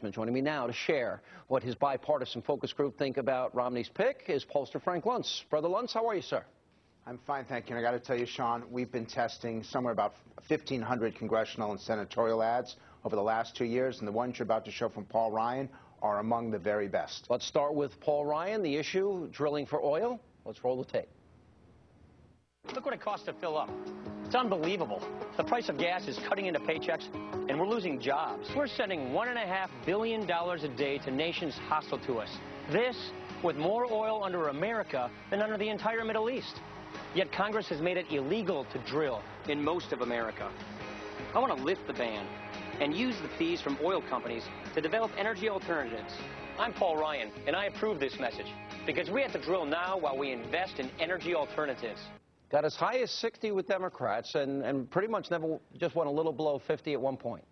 Joining me now to share what his bipartisan focus group think about Romney's pick is pollster Frank Luntz. Brother Luntz, how are you, sir? I'm fine, thank you. And I got to tell you, Sean, we've been testing somewhere about 1,500 congressional and senatorial ads over the last 2 years, and the ones you're about to show from Paul Ryan are among the very best. Let's start with Paul Ryan, the issue, drilling for oil. Let's roll the tape. Look what it costs to fill up. It's unbelievable. The price of gas is cutting into paychecks, and we're losing jobs. We're sending $1.5 billion a day to nations hostile to us. This with more oil under America than under the entire Middle East. Yet Congress has made it illegal to drill in most of America. I want to lift the ban and use the fees from oil companies to develop energy alternatives. I'm Paul Ryan, and I approve this message because we have to drill now while we invest in energy alternatives. Got as high as 60 with Democrats and pretty much never just went a little below 50 at one point.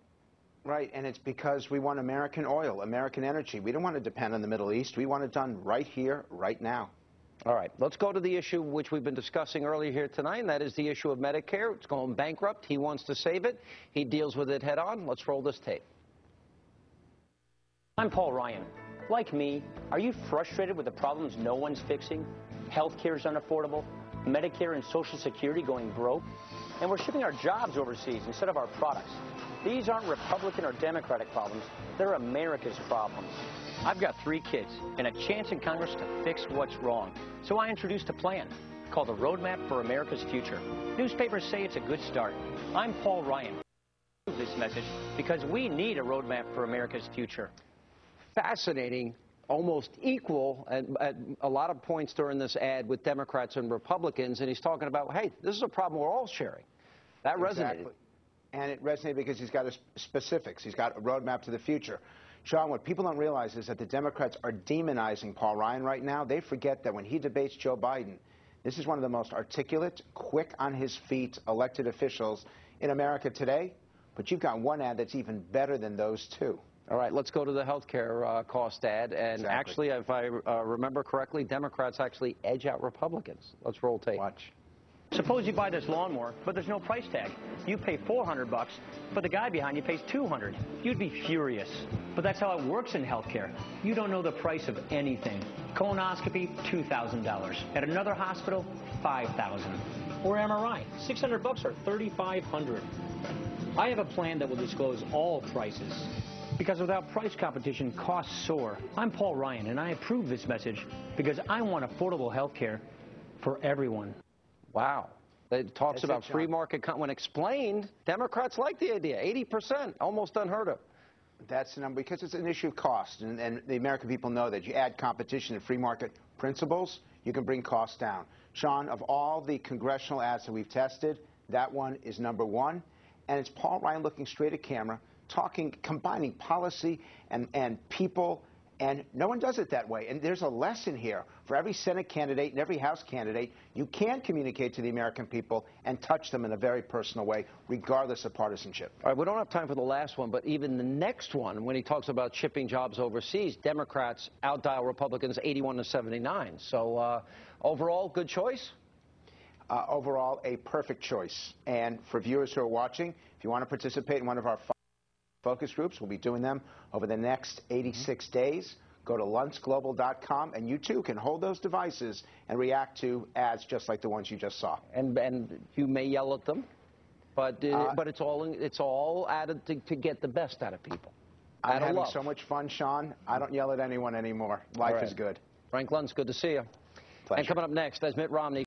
Right, and it's because we want American oil, American energy. We don't want to depend on the Middle East. We want it done right here, right now. All right, let's go to the issue which we've been discussing earlier here tonight, and that is the issue of Medicare. It's going bankrupt. He wants to save it. He deals with it head on. Let's roll this tape. I'm Paul Ryan. Like me, are you frustrated with the problems no one's fixing? Healthcare is unaffordable, Medicare and Social Security going broke, and we're shipping our jobs overseas instead of our products. These aren't Republican or Democratic problems. They're America's problems. I've got 3 kids and a chance in Congress to fix what's wrong. So I introduced a plan called the Roadmap for America's Future. Newspapers say it's a good start. I'm Paul Ryan. This message because we need a roadmap for America's future. Fascinating, almost equal at a lot of points during this ad with Democrats and Republicans, and he's talking about, hey, this is a problem we're all sharing. That resonated. Exactly. And it resonated because he's got specifics. He's got a roadmap to the future. Sean, what people don't realize is that the Democrats are demonizing Paul Ryan right now. They forget that when he debates Joe Biden, this is one of the most articulate, quick on his feet elected officials in America today. But you've got one ad that's even better than those two. All right, let's go to the health care cost ad. And Exactly. actually, if I remember correctly, Democrats actually edge out Republicans. Let's roll tape. Watch. Suppose you buy this lawnmower, but there's no price tag. You pay $400, but the guy behind you pays $200. You'd be furious. But that's how it works in healthcare. You don't know the price of anything. Colonoscopy, $2,000. At another hospital, $5,000. Or MRI, $600 or $3,500. I have a plan that will disclose all prices. Because without price competition, costs soar. I'm Paul Ryan, and I approve this message because I want affordable health care for everyone. Wow. It talks about free market. When explained, Democrats like the idea. 80%, almost unheard of. That's the number, because it's an issue of cost. And the American people know that you add competition and free market principles, you can bring costs down. Sean, of all the congressional ads that we've tested, that one is number 1. And it's Paul Ryan looking straight at camera, combining policy and people, and no one does it that way. And there's a lesson here for every Senate candidate and every House candidate. You can communicate to the American people and touch them in a very personal way, regardless of partisanship. All right, we don't have time for the last one, but even the next one, when he talks about shipping jobs overseas, Democrats outdial Republicans 81-79. So overall, good choice? Overall, a perfect choice. And for viewers who are watching, if you want to participate in one of our focus groups, we'll be doing them over the next 86 days. Go to luntzglobal.com, and you too can hold those devices and react to ads just like the ones you just saw. And you may yell at them, but it's all added to get the best out of people. I'm having so much fun, Sean. I don't yell at anyone anymore. Life is good. Frank Luntz, good to see you. Pleasure. And coming up next, as Mitt Romney